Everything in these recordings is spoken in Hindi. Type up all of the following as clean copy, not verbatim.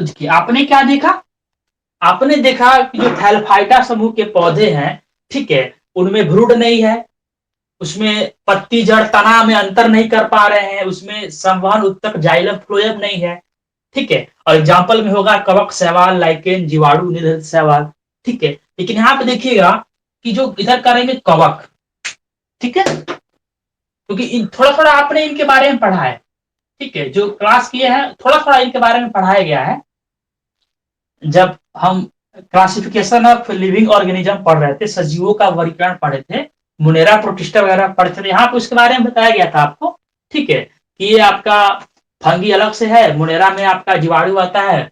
तो देखिए आपने क्या देखा, आपने देखा कि जो थैलफाइटा समूह के पौधे हैं, ठीक है, उनमें भ्रूण नहीं है, उसमें पत्ती जड़ तना में अंतर नहीं कर पा रहे हैं, उसमें संवहन उत्तक जाइलम फ्लोएम नहीं है, ठीक है। और एग्जाम्पल में होगा कवक शैवाल, लाइकेन, जीवाणु निधन शैवाल, ठीक है। लेकिन यहाँ पे देखिएगा कि जो इधर करेंगे कवक, ठीक है, क्योंकि थोड़ा थोड़ा आपने इनके बारे में पढ़ा है, ठीक है, जो क्लास किए हैं थोड़ा थोड़ा इनके बारे में पढ़ाया गया है। जब हम क्लासिफिकेशन ऑफ लिविंग ऑर्गेनिज्म पढ़ रहे थे, सजीवों का वर्गीकरण पढ़े थे, मुनेरा प्रोटिस्टा वगैरह पढ़े थे, यहाँ पे उसके बारे में बताया गया था आपको, ठीक है, कि ये आपका फंगी अलग से है, मुनेरा में आपका जीवाणु आता है,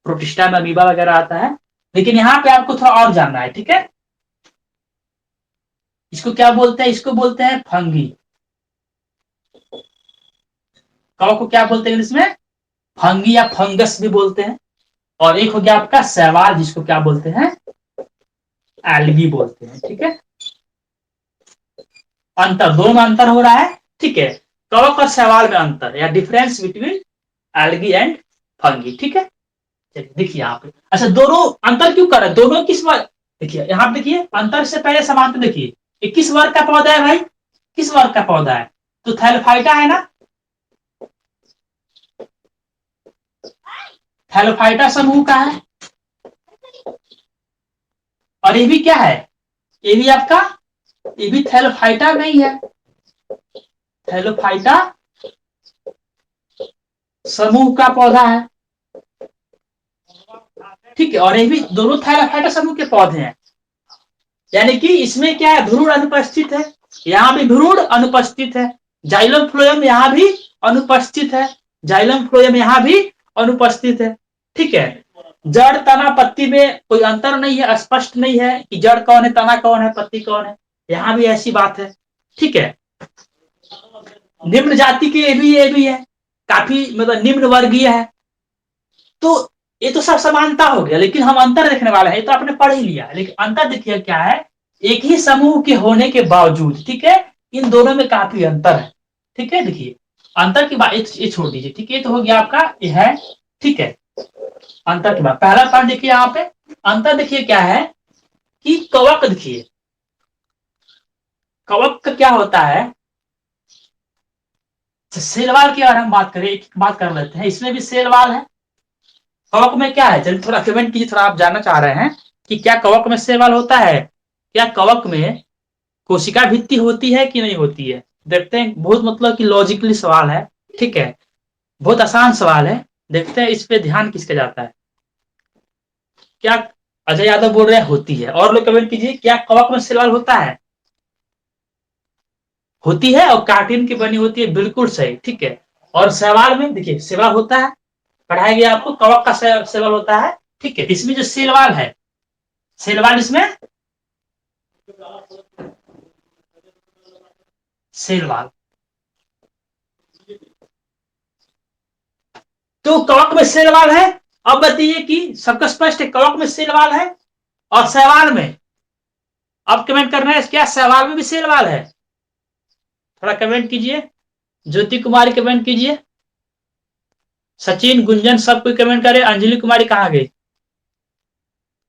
प्रोटिस्टा में अमीबा वगैरह आता है। लेकिन यहाँ पे आपको थोड़ा और जानना है, ठीक है। इसको क्या बोलते हैं, इसको बोलते हैं फंगी। कवक को क्या बोलते हैं इंग्लिश में, फंगी या फंगस भी बोलते हैं। और एक हो गया आपका शैवाल, जिसको क्या बोलते हैं, एल्गी बोलते हैं, ठीक है। अंतर, दोनों में अंतर हो रहा है, ठीक है। कवक और शैवाल में अंतर या difference between algae and fungi, ठीक है। चलिए देखिए यहाँ पे, अच्छा दोनों अंतर क्यों कर रहे हैं, दोनों किस वर्ग, देखिए यहाँ पे देखिए अंतर से पहले समानता देखिए, ये किस वर्ग का पौधा है भाई, किस वर्ग का पौधा है, तो थैलोफाइटा है ना, थैलोफाइटा समूह का है। और ये भी क्या है, ये भी आपका, ये भी थैलोफाइटा नहीं है, थैलोफाइटा समूह का पौधा है, ठीक है। और ये भी दोनों थैलोफाइटा समूह के पौधे हैं, यानी कि इसमें क्या है, भ्रूण अनुपस्थित है, यहाँ भी भ्रूण अनुपस्थित है, जाइलम फ्लोएम यहाँ भी अनुपस्थित है, जाइलम फ्लोएम यहाँ भी अनुपस्थित है, ठीक है। जड़ तना पत्ती में कोई अंतर नहीं है, स्पष्ट नहीं है कि जड़ कौन है, तना कौन है, पत्ती कौन है, यहाँ भी ऐसी बात है, ठीक है। निम्न जाति के ये भी है, काफी मतलब निम्न वर्गीय है। तो ये तो सब समानता हो गया, लेकिन हम अंतर देखने वाले हैं, ये तो आपने पढ़ ही लिया, लेकिन अंतर देखिए क्या है, एक ही समूह के होने के बावजूद, ठीक है, इन दोनों में काफी अंतर है, ठीक है। देखिए अंतर की बात ये छोड़ दीजिए, ठीक है, ये तो हो गया आपका, ये है, ठीक है। अंतर की बात, पहला पॉइंट देखिए यहाँ पे, अंतर देखिए क्या है कि कवक, देखिए कवक का क्या होता है, सेलवाल की अगर हम बात करें, एक बात कर लेते हैं, इसमें भी सेलवाल है। कवक में क्या है, चलिए थोड़ा कमेंट कीजिए, थोड़ा आप जानना चाह रहे हैं कि क्या कवक में सेलवाल होता है, क्या कवक में कोशिका भित्ति होती है कि नहीं होती है। देखते हैं, बहुत मतलब कि लॉजिकली सवाल है, ठीक है, बहुत आसान सवाल है, देखते हैं इस पे ध्यान किसका जाता है। क्या अजय यादव बोल रहे हैं होती है, और लोग कमेंट कीजिए, क्या कवक में सेलवाल होता है, होती है, और कार्टिन की बनी होती है, बिल्कुल सही, ठीक है। और शैवाल में देखिए सेलवाल होता है, पढ़ाया गया आपको, कवक का सेलवाल होता है, ठीक है। इसमें जो सेलवाल है, सेलवाल इसमें सेलवाल, तो कवक में सेलवाल है। अब बताइए कि सबका स्पष्ट है, कवक में सेलवाल है और शैवाल में, अब कमेंट करना है क्या शैवाल में भी सेलवाल है, थोड़ा कमेंट कीजिए, ज्योति कुमारी कमेंट कीजिए, सचिन गुंजन सब कोई कमेंट करे, अंजलि कुमारी कहाँ गई,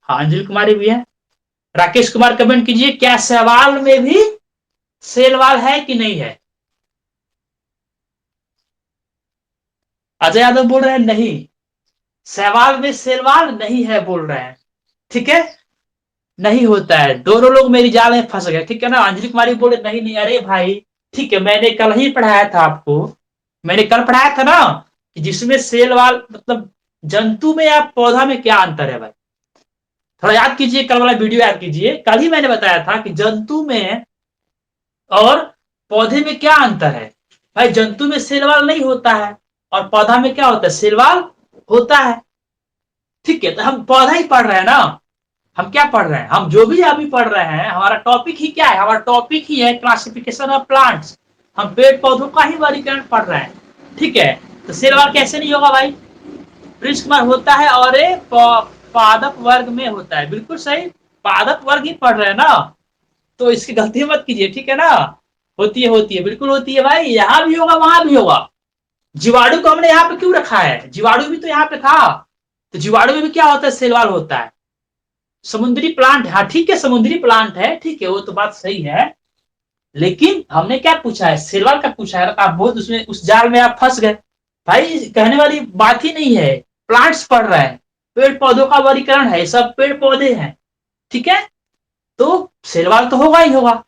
हाँ अंजलि कुमारी भी है, राकेश कुमार कमेंट कीजिए, क्या शैवाल में भी सेलवाल है कि नहीं है। अजय यादव बोल रहे हैं नहीं, शैवाल में सेलवाल नहीं है बोल रहे हैं, ठीक है, नहीं होता है, दोनों लोग मेरी जाल में फंस गए, ठीक है ना। अंजलि कुमारी बोले नहीं नहीं, अरे भाई ठीक है, मैंने कल ही पढ़ाया था आपको, मैंने कल पढ़ाया था ना कि जिसमें सेलवाल मतलब जंतु में या पौधा में क्या अंतर है भाई, थोड़ा याद कीजिए, कल वाला वीडियो याद कीजिए, कल ही मैंने बताया था कि जंतु में और पौधे में क्या अंतर है। भाई जंतु में सेलवाल नहीं होता है और पौधा में क्या होता है, सेलवाल होता है, ठीक है। तो हम पौधा ही पढ़ रहे हैं ना, हम क्या पढ़ रहे हैं, हम जो भी अभी पढ़ रहे हैं, हमारा टॉपिक ही क्या है, हमारा टॉपिक ही है क्लासिफिकेशन ऑफ प्लांट्स, हम पेड़ पौधों का ही वर्गीकरण पढ़ रहे हैं, ठीक है। तो सेलवाल कैसे नहीं होगा भाई, प्रिंस कुमार होता है, और ये पादप वर्ग में होता है, बिल्कुल सही, पादप वर्ग ही पढ़ रहे हैं ना, तो इसकी गलती मत कीजिए, ठीक है ना। होती है बिल्कुल होती है भाई, यहाँ भी होगा वहां भी होगा। जीवाणु को हमने यहाँ पे क्यों रखा है, जीवाणु भी तो यहाँ पे था, तो जीवाणु में भी क्या होता है, सेल वॉल होता है। समुद्री प्लांट, हाँ ठीक है समुद्री प्लांट है, ठीक है वो तो बात सही है, लेकिन हमने क्या पूछा है, सेल वॉल का पूछा है। आप बहुत उसमें उस जाल में आप फंस गए भाई, कहने वाली बात ही नहीं है। प्लांट्स पढ़ रहे हैं, पेड़ पौधों का वर्गीकरण है, सब पेड़ पौधे हैं, ठीक है, तो सेल वॉल तो होगा ही होगा,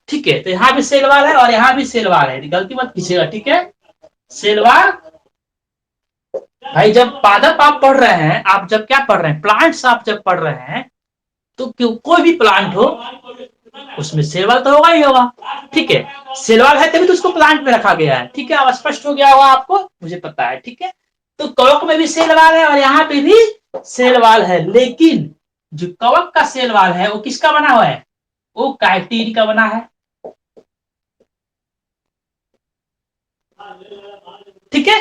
ठीक है। तो यहाँ भी सेल वॉल है और यहाँ भी सेल वॉल है, गलती मत कीजिएगा, ठीक है। सेल वॉल भाई, जब पादप आप पढ़ रहे हैं, आप जब क्या पढ़ रहे हैं, प्लांट्स आप जब पढ़ रहे हैं, तो कोई भी प्लांट हो उसमें सेल वॉल तो होगा ही होगा, ठीक है। सेल वॉल है तभी तो उसको प्लांट में रखा गया है, ठीक है। अब स्पष्ट हो गया होगा आपको, मुझे पता है, ठीक है। तो कवक में भी सेल वॉल है और यहाँ पे भी सेल वॉल है, लेकिन जो कवक का सेल वॉल है वो किसका बना हुआ है, वो काइटिन का बना है, ठीक है।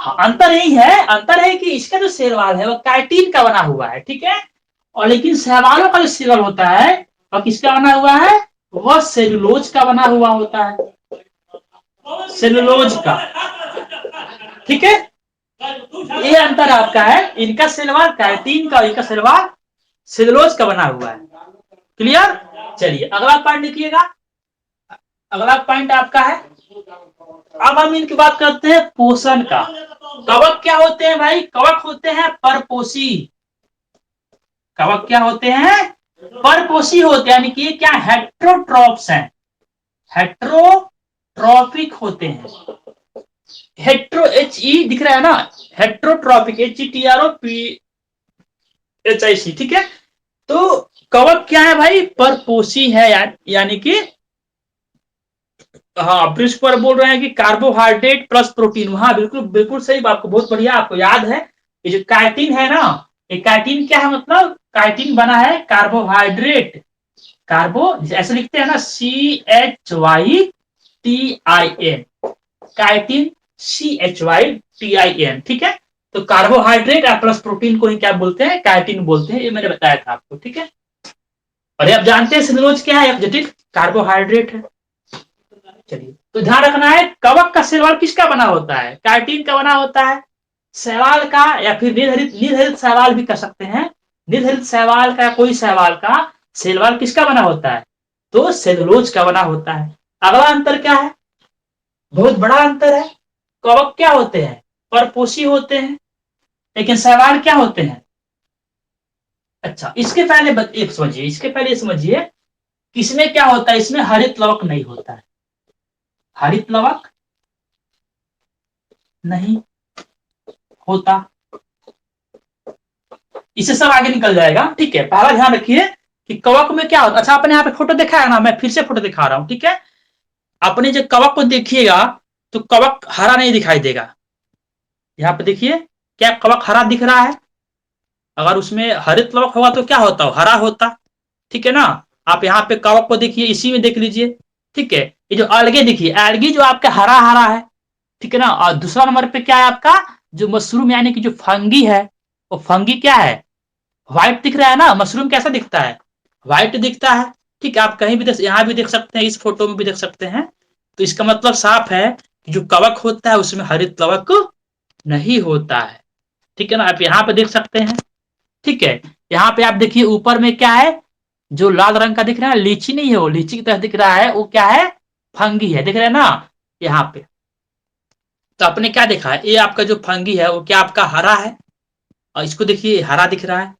हाँ, अंतर यही है, अंतर है कि इसका जो सेल वॉल है वो काइटिन का बना हुआ है, ठीक है। और लेकिन शैवालों का जो सेल वॉल होता है वह किसका बना हुआ है, वह सेलुलोज का बना हुआ होता है, सेलुलोज का, ठीक है। ये अंतर आपका है, इनका सेल वॉल काइटिन का, इनका सेल वॉल सेलुलोज का बना हुआ है। क्लियर। चलिए अगला पॉइंट लिखिएगा, अगला पॉइंट आपका है, अब हम इनकी बात करते हैं पोषण का। कवक क्या होते हैं भाई, कवक होते हैं परपोषी, कवक क्या होते हैं, परपोषी होते हैं, यानी कि क्या हेट्रोट्रॉप्स हैं, हेट्रोट्रॉपिक होते हैं। हेट्रो एच ई दिख रहा है ना, हेट्रोट्रॉपिक HETROPHIC, ठीक है। तो कवक क्या है भाई, परपोषी है, यानी कि हाँ पृष्ठ पर बोल रहे हैं कि कार्बोहाइड्रेट प्लस प्रोटीन, हाँ बिल्कुल बिल्कुल सही बात, को बहुत बढ़िया, आपको याद है। ये जो काइटिन है ना, ये काइटिन क्या है, मतलब काइटिन बना है कार्बोहाइड्रेट, कार्बो ऐसे लिखते हैं ना, CHYTIN, काइटिन CHYTIN, ठीक है। तो कार्बोहाइड्रेट और प्लस प्रोटीन को ही क्या बोलते हैं, काइटिन बोलते हैं, ये मैंने बताया था आपको, ठीक है। और ये आप जानते हैं सेलुलोज क्या है, जटिल कार्बोहाइड्रेट है। चलिए तो ध्यान रखना है, कवक का शैवाल किसका बना होता है, काइटिन का बना होता है, शैवाल का, या फिर निर्धारित निर्धारित शैवाल भी कर सकते हैं, निर्धारित शैवाल का, कोई शैवाल का शैवाल किसका बना होता है, तो सेलुलोज का बना होता है। अगला अंतर क्या है, बहुत बड़ा अंतर है। कवक क्या होते हैं, परपोषी होते हैं, लेकिन शैवाल क्या होते हैं, अच्छा इसके पहले एक समझिए, इसके पहले समझिए किसमें क्या होता है, इसमें हरित लवक नहीं होता है, हरित लवक नहीं होता, इससे सब आगे निकल जाएगा, ठीक है। पहला ध्यान रखिए कि कवक में क्या होता है, अच्छा आपने यहाँ पे फोटो देखा है ना, मैं फिर से फोटो दिखा रहा हूं, ठीक है। अपने जो कवक को देखिएगा तो कवक हरा नहीं दिखाई देगा, यहाँ पे देखिए, क्या कवक हरा दिख रहा है, अगर उसमें हरित लवक होगा तो क्या होता है, हरा होता, ठीक है ना। आप यहाँ पे कवक को देखिए, इसी में देख लीजिए, ठीक है। ये जो अलगे देखिए, अलगी जो आपका हरा हरा है, ठीक है ना। और दूसरा नंबर पे क्या है आपका, जो मशरूम यानी कि जो फंगी है, वो फंगी क्या है, व्हाइट दिख रहा है ना, मशरूम कैसा दिखता है, व्हाइट दिखता है, ठीक है। आप कहीं भी देख, यहाँ भी देख सकते हैं, इस फोटो में भी देख सकते हैं। तो इसका मतलब साफ है कि जो कवक होता है उसमें हरित लवक नहीं होता है, ठीक है ना। आप यहाँ पे देख सकते हैं, ठीक है। यहाँ पे आप देखिए ऊपर में क्या है, जो लाल रंग का दिख रहा है, लीची नहीं है, वो लीची की तरह दिख रहा है, वो क्या है, फंगी है, दिख रहा है ना यहाँ पे। तो आपने क्या देखा है, ये आपका जो फंगी है वो क्या आपका हरा है, और इसको देखिए हरा दिख रहा है,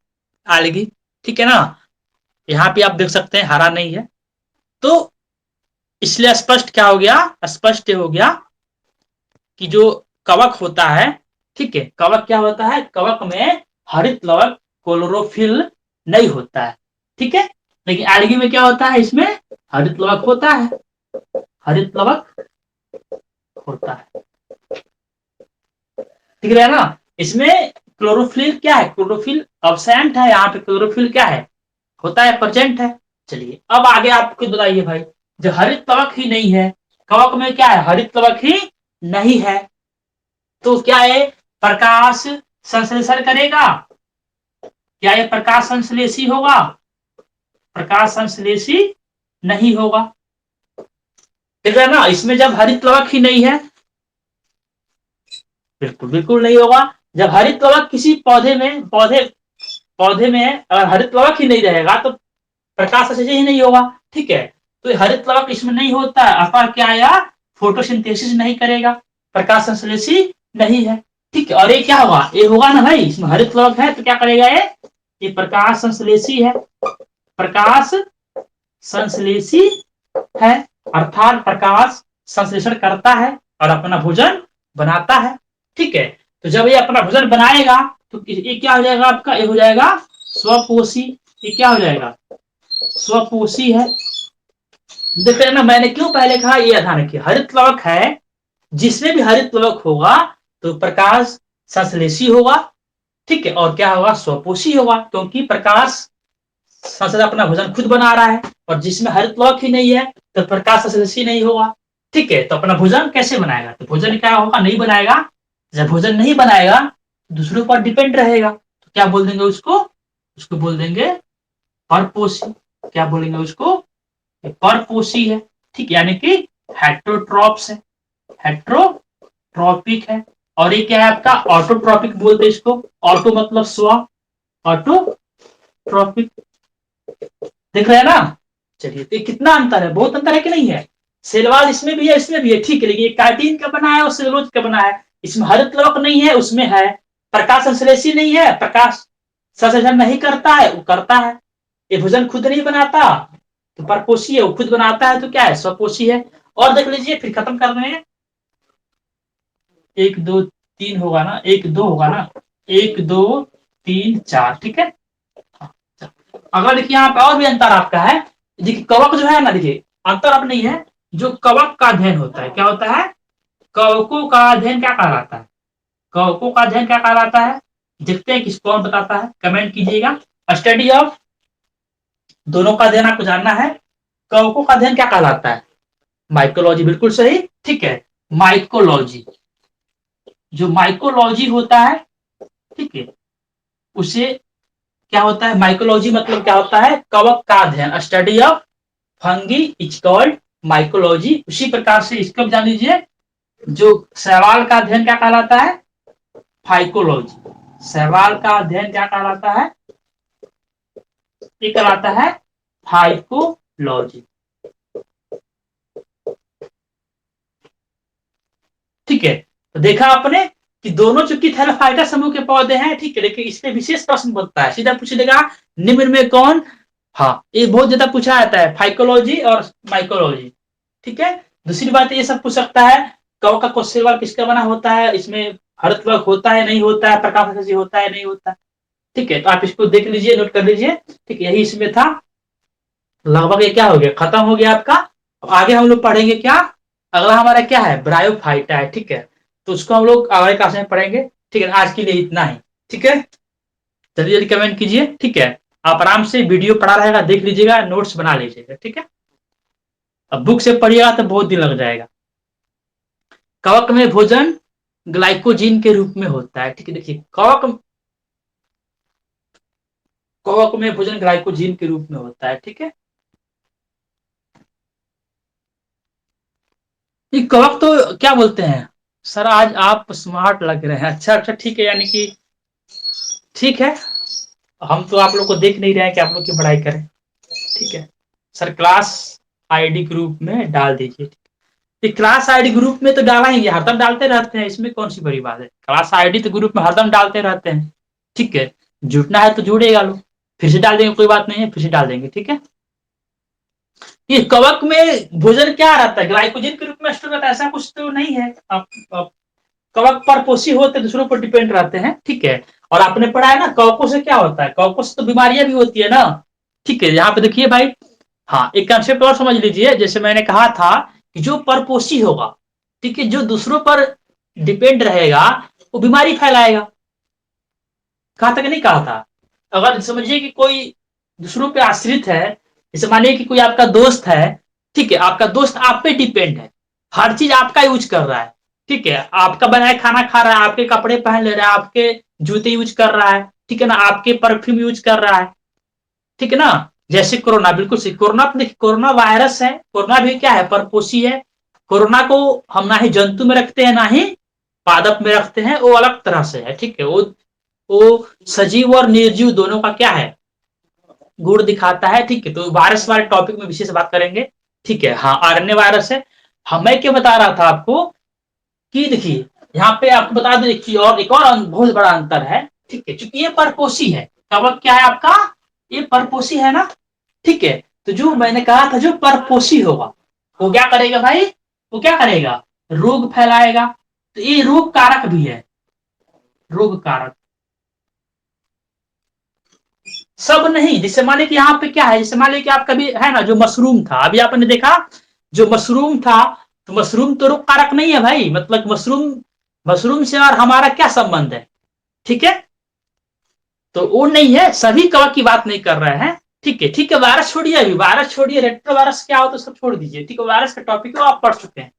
आलगी, ठीक है ना। यहाँ पे आप देख सकते हैं हरा नहीं है, तो इसलिए स्पष्ट क्या हो गया, स्पष्ट ये हो गया कि जो कवक होता है, ठीक है, कवक क्या होता है, कवक में हरित लवक क्लोरोफिल नहीं होता है, ठीक है। लेकिन एल्गी में क्या होता है, इसमें हरित लवक होता है, हरित लवक होता है, ठीक है ना। इसमें क्लोरोफिल क्या है, क्लोरोफिल अब्सेंट है, यहाँ पे क्लोरोफिल क्या है, होता है, प्रेजेंट है। चलिए अब आगे आपको बताइए भाई, जो हरित कवक ही नहीं है, कवक में क्या है, हरित कवक ही नहीं है, तो क्या है, प्रकाश संश्लेषण करेगा, क्या ये प्रकाश संश्लेषी होगा, प्रकाश संश्लेषी नहीं होगा, ठीक है ना। इसमें जब हरित कवक ही नहीं है, बिल्कुल बिल्कुल नहीं होगा, जब हरित कवक किसी पौधे में अगर हरित कवक ही नहीं रहेगा तो प्रकाश संश्लेषण ही नहीं होगा। ठीक है, तो हरित कवक इसमें नहीं होता है, अतः क्या आया, फोटोसिंथेसिस नहीं करेगा, प्रकाश संश्लेषी नहीं है। ठीक है, और ये क्या होगा, ये होगा ना भाई, इसमें हरित कवक है तो क्या करेगा ये प्रकाश संश्लेषी है, प्रकाश संश्लेषी है, अर्थात प्रकाश संश्लेषण करता है और अपना भोजन बनाता है। ठीक है, तो जब ये अपना भोजन बनाएगा तो ये क्या हो जाएगा आपका, ये हो जाएगा स्वपोषी। ये क्या हो जाएगा, स्वपोषी है। देख रहे ना, मैंने क्यों पहले कहा, ये ध्यान रखिए, हरित कवक है, जिसमें भी हरित कवक होगा तो प्रकाश संश्लेषी होगा। ठीक है, और क्या होगा, स्वपोषी होगा, क्योंकि प्रकाश संश्लेषण अपना भोजन खुद बना रहा है, और जिसमें हरित कवक ही नहीं है तो प्रकाश संश्लेषी नहीं होगा। ठीक है, तो अपना भोजन कैसे बनाएगा, तो भोजन क्या होगा, नहीं बनाएगा। जब भोजन नहीं बनाएगा तो दूसरों पर डिपेंड रहेगा, तो क्या बोल देंगे उसको, उसको बोल देंगे परपोषी। क्या बोलेंगे उसको, परपोषी है। ठीक, यानी कि हेट्रोट्रॉप्स है, हेट्रोट्रॉपिक है। और ये क्या है आपका, ऑटोट्रॉपिक बोलते हैं इसको, ऑटो मतलब स्व, ऑटोट्रॉपिक। देख रहे हैं ना। चलिए, तो कितना अंतर है, बहुत अंतर है कि नहीं है। सेलवाल इसमें भी है, इसमें भी है। ठीक है, लेकिन ये कार्टिन का बना है और सेलुलोज का बना है। इसमें हरित कवक नहीं है, उसमें है। प्रकाश संश्लेषी नहीं है, प्रकाश संश्लेषण नहीं करता है, वो करता है। ये भोजन खुद नहीं बनाता तो परपोषी है, वो खुद बनाता है तो क्या है, स्वपोषी है। और देख लीजिए, फिर खत्म कर रहे हैं। 1 2 3 होगा ना, 1 2 होगा ना, 1 2 3 4। ठीक है, अगर देखिए यहाँ पे और भी अंतर आपका है। देखिए कवक जो है ना, देखिए अंतर अब नहीं है, जो कवक का अध्ययन होता है क्या होता है, कवकों का अध्ययन क्या कहलाता है, कवकों का अध्ययन क्या कहलाता है। देखते हैं किसको कौन बताता है, कमेंट कीजिएगा। स्टडी ऑफ, दोनों का अध्ययन आपको जानना है। कवकों का अध्ययन क्या कहलाता है, माइकोलॉजी, बिल्कुल सही। ठीक है, माइकोलॉजी, जो माइकोलॉजी होता है, ठीक है, उसे क्या होता है, माइकोलॉजी मतलब क्या होता है, कवक का अध्ययन। Study of fungi is called mycology. उसी प्रकार से इसको भी जान लीजिए, जो शैवाल का अध्ययन क्या कहलाता है, फाइकोलॉजी। शैवाल का अध्ययन क्या कहलाता है, ये कहलाता है फाइकोलॉजी। ठीक है, तो देखा आपने कि दोनों चूंकि थैलोफाइटा समूह के पौधे हैं। ठीक है, लेकिन इसमें विशेष प्रश्न बनता है, सीधा पूछ लेगा निम्न में कौन, हाँ ये बहुत ज्यादा पूछा जाता है, फाइकोलॉजी और माइकोलॉजी। ठीक है, दूसरी बात ये सब पूछ सकता है, कवक का कोशिका किसका बना होता है, इसमें हरित कवक होता है नहीं होता है, प्रकाश संश्लेषी होता है नहीं होता है। ठीक है, तो आप इसको देख लीजिए, नोट कर लीजिए। ठीक है, यही इसमें था। लगभग ये क्या हो गया, खत्म हो गया आपका। आगे हम लोग पढ़ेंगे क्या, अगला हमारा क्या है, ब्रायोफाइटा है। ठीक है, तो उसको हम लोग अगले क्लास में पढ़ेंगे। ठीक है, आज के लिए इतना ही। ठीक है, जल्दी जल्दी कमेंट कीजिए। ठीक है, आप आराम से वीडियो पढ़ा रहेगा, देख लीजिएगा, नोट्स बना लीजिएगा। ठीक है, अब बुक से पढ़िएगा तो बहुत दिन लग जाएगा। कवक में भोजन ग्लाइकोजीन के रूप में होता है। ठीक है, देखिए कवक में भोजन ग्लाइकोजीन के रूप में होता है। ठीक है, ये कवक तो क्या बोलते हैं सर, आज आप स्मार्ट लग रहे हैं। अच्छा अच्छा, ठीक है, यानी कि ठीक है, हम तो आप लोग को देख नहीं रहे हैं कि आप लोग की पढ़ाई करें। ठीक है सर, क्लास आईडी ग्रुप में डाल दीजिए। क्लास आईडी ग्रुप में तो डाला ही, हरदम डालते रहते हैं, इसमें कौन सी बड़ी बात है। क्लास आईडी तो ग्रुप में हरदम डालते रहते हैं। ठीक है, जुड़ना है तो जुड़ेगा लोग, फिर से डाल देंगे, कोई बात नहीं है, फिर से डाल देंगे। ठीक है, ये कवक में भोजन क्या रहता है, ग्लाइकोजन के रूप में स्टोर रहता है, ऐसा कुछ तो नहीं है। आप कवक पर पोषी होते, दूसरों पर डिपेंड रहते हैं। ठीक है, और आपने पढ़ा है ना, कवकों से क्या होता है, कवकों से तो बीमारियां भी होती है ना। ठीक है, यहाँ पे देखिए भाई, हाँ एक कंसेप्ट और समझ लीजिए, जैसे मैंने कहा था कि जो परपोषी होगा, ठीक है, जो दूसरों पर डिपेंड रहेगा वो बीमारी फैलाएगा। कहा था कि नहीं कहा था। अगर समझिए कि कोई दूसरों पे आश्रित है, जैसे मानिए कि कोई आपका दोस्त है, ठीक है, आपका दोस्त आप पे डिपेंड है, हर चीज आपका यूज कर रहा है। ठीक है, आपका बनाया खाना खा रहा है, आपके कपड़े पहन ले रहा है, आपके जूते यूज कर रहा है, ठीक है ना, आपके परफ्यूम यूज कर रहा है। ठीक है ना, जैसे कोरोना, बिल्कुल सही, कोरोना तो देखिए, कोरोना वायरस है, कोरोना भी क्या है, परपोषी है। कोरोना को हम ना ही जंतु में रखते हैं, ना ही पादप में रखते हैं वो अलग तरह से है, ठीक है। वो सजीव और निर्जीव दोनों का क्या है, गुण दिखाता है, ठीक है। तो वायरस वाले टॉपिक में विशेष बात करेंगे, ठीक है। हाँ, आरएनए वायरस है। हाँ, मैं क्या बता रहा था आपको कि देखिए यहाँ पे आपको बता दें एक और बहुत बड़ा अंतर है, ठीक है। चूंकि ये परपोषी है, कवक क्या है आपका, ये परपोषी है ना, ठीक है। तो जो मैंने कहा था जो परपोषी होगा वो क्या करेगा भाई, वो क्या करेगा, रोग फैलाएगा। तो ये रोग कारक भी है, रोग कारक सब नहीं। जैसे मान लीजिए कि यहाँ पे क्या है, जैसे मान लीजिए कि आप कभी है ना जो मशरूम था, अभी आपने देखा जो मशरूम था, तो मशरूम तो रोग कारक नहीं है भाई, मतलब मशरूम, मशरूम से और हमारा क्या संबंध है, ठीक है। तो वो नहीं है, सभी कवक की बात नहीं कर रहे हैं, ठीक है। ठीक है, वायरस छोड़िए, अभी वायरस छोड़िए, रेट्रो वायरस क्या हो तो सब छोड़ दीजिए, ठीक है। वायरस का टॉपिक है आप पढ़ चुके हैं,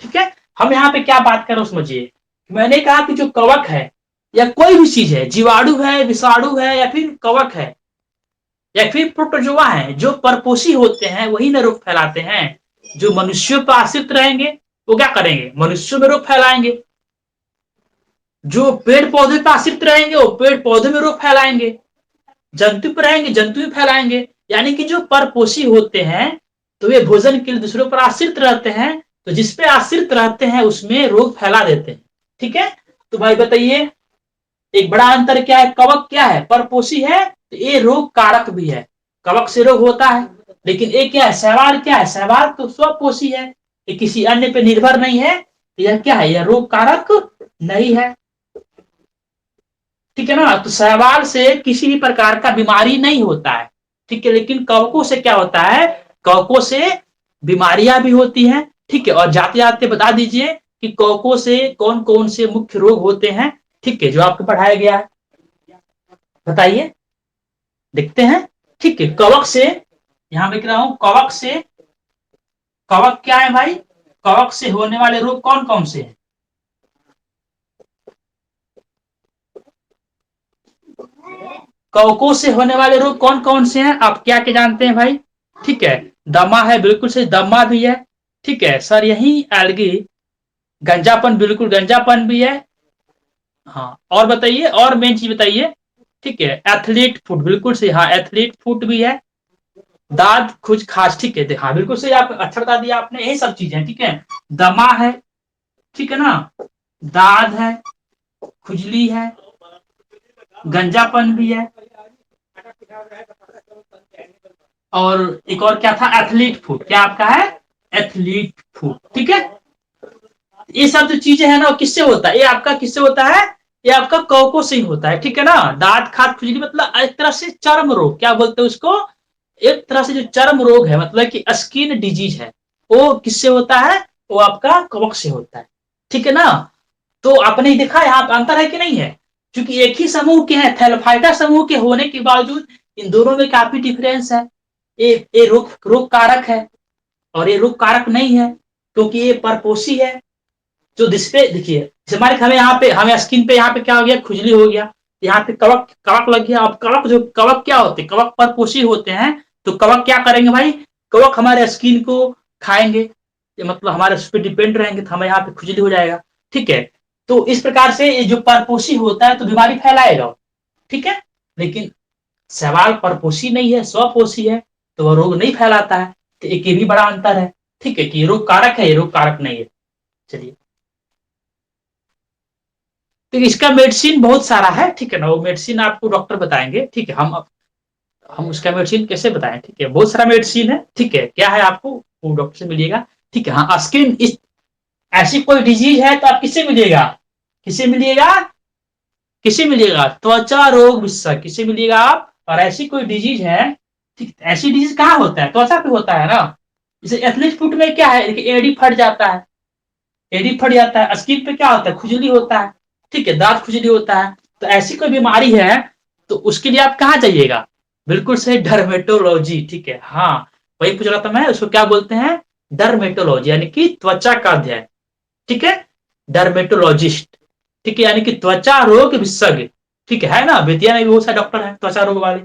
ठीक है। हम यहाँ पे क्या बात कर रहे हैं समझिए। मैंने कहा कि जो कवक है या कोई भी चीज है, जीवाणु है, विषाणु है, या फिर कवक है, या फिर प्रोटोजोआ है, जो परपोषी होते हैं वही न रोग फैलाते हैं। जो मनुष्यों पर आश्रित रहेंगे वो क्या करेंगे, मनुष्यों में रोग फैलाएंगे। जो पेड़ पौधे पर आश्रित रहेंगे वो पेड़ पौधे में रोग फैलाएंगे। जंतु पर रहेंगे जंतु में फैलाएंगे। यानी कि जो परपोषी होते हैं तो वे भोजन के लिए दूसरों पर आश्रित रहते हैं, तो जिसपे आश्रित रहते हैं उसमें रोग फैला देते हैं, ठीक है। तो भाई बताइए एक बड़ा अंतर क्या है, कवक क्या है, परपोषी है, तो ये रोग कारक भी है, कवक से रोग होता है। लेकिन ये क्या है, शैवाल क्या है, शैवाल तो स्वपोषी है, ये किसी अन्य पे निर्भर नहीं है, यह क्या है, यह रोग कारक नहीं है, ठीक है ना। तो शैवाल से किसी भी प्रकार का बीमारी नहीं होता है, ठीक है। लेकिन कवकों से क्या होता है, कवकों से बीमारियां भी होती हैं, ठीक है। और जाते जाते बता दीजिए कि कवकों से कौन कौन से मुख्य रोग होते हैं, ठीक है, जो आपको पढ़ाया गया है, बताइए, देखते हैं, ठीक है। कवक से, यहां लिख रहा हूं, कवक से, कवक क्या है भाई, कवक से होने वाले रोग कौन कौन से हैं, कवकों से होने वाले रोग कौन कौन से हैं, आप क्या क्या जानते हैं भाई, ठीक है। दमा है, बिल्कुल सही, दमा भी है, ठीक है सर, यही एलगी, गंजापन, बिल्कुल गंजापन भी है। हाँ, और बताइए, और मेन चीज बताइए, ठीक है। एथलीट फुट, बिल्कुल सही, हाँ एथलीट फुट भी है। दाद खुज खास, ठीक है, हाँ बिल्कुल सही, आप अच्छा बता दिया आपने, यही सब चीजें, ठीक है। दमा है, ठीक है ना, दाद है, खुजली है, गंजापन भी है, और एक और क्या था, एथलीट फुट, क्या आपका है, एथलीट फुट, ठीक है। ये सब जो चीजें है ना वो किससे होता है, ये आपका किससे होता है, ये आपका कवकों से ही होता है, ठीक है ना। दांत खाद खुजली मतलब एक तरह से चर्म रोग, क्या बोलते हैं उसको, एक तरह से जो चर्म रोग है, मतलब कि स्किन डिजीज है, वो किससे होता है, वो आपका कवक से होता है, ठीक है ना। तो आपने देखा यहाँ पे अंतर है कि नहीं है, क्योंकि एक ही समूह के हैं, थैलोफाइटा समूह के होने के बावजूद इन दोनों में काफी डिफरेंस है। ये रोग रोग कारक है और ये रोग कारक नहीं है, क्योंकि ये परपोषी है। जो डिस्प्ले देखिए, हमारे हमें यहाँ पे, हमें स्किन पे यहाँ पे क्या हो गया, खुजली हो गया, यहाँ पे कवक कवक लग गया। अब कवक, जो कवक क्या होते हैं, कवक परपोषी होते हैं, तो कवक क्या करेंगे भाई, कवक हमारे स्किन को खाएंगे, ये मतलब हमारे उस पर डिपेंड रहेंगे, तो हमें यहाँ पे खुजली हो जाएगा, ठीक है। तो इस प्रकार से ये जो परपोषी होता है तो बीमारी फैलाएगा, ठीक है। लेकिन सवाल परपोषी नहीं है, स्वपोषी है, तो वह रोग नहीं फैलाता है। तो एक ये भी बड़ा अंतर है, ठीक है, कि ये रोग कारक है, ये रोग कारक नहीं है। चलिए, तो इसका मेडिसिन बहुत सारा है, ठीक है ना, वो मेडिसिन आपको डॉक्टर बताएंगे, ठीक है। हम उसका मेडिसिन कैसे बताएं, ठीक है, बहुत सारा मेडिसिन है, ठीक है। क्या है आपको, वो डॉक्टर से मिलिएगा, ठीक है। हाँ, स्किन इस ऐसी कोई डिजीज है तो आप किससे मिलिएगा, किससे मिलिएगा, किससे मिलिएगा, त्वचा रोग विशेषज्ञ, किससे मिलिएगा आप। और ऐसी कोई डिजीज है, ठीक, ऐसी डिजीज कहाँ होता है, त्वचा पे होता है ना। जैसे एथलीट फुट में क्या है, एडी फट जाता है, एडी फट जाता है, स्किन पे क्या होता है, खुजली होता है, ठीक है, दांत खुजली होता है। तो ऐसी कोई बीमारी है तो उसके लिए आप कहाँ जाइएगा, बिल्कुल सही, डर्मेटोलॉजी, ठीक है। हाँ, वही पूछ रहा था मैं, उसको क्या बोलते हैं, डर्मेटोलॉजी, यानी कि त्वचा का अध्ययन, ठीक है, डर्मेटोलॉजिस्ट, ठीक है, यानी कि त्वचा रोग विशेषज्ञ, ठीक है ना। बेतिया में भी बहुत सारे डॉक्टर हैं त्वचा रोग वाले,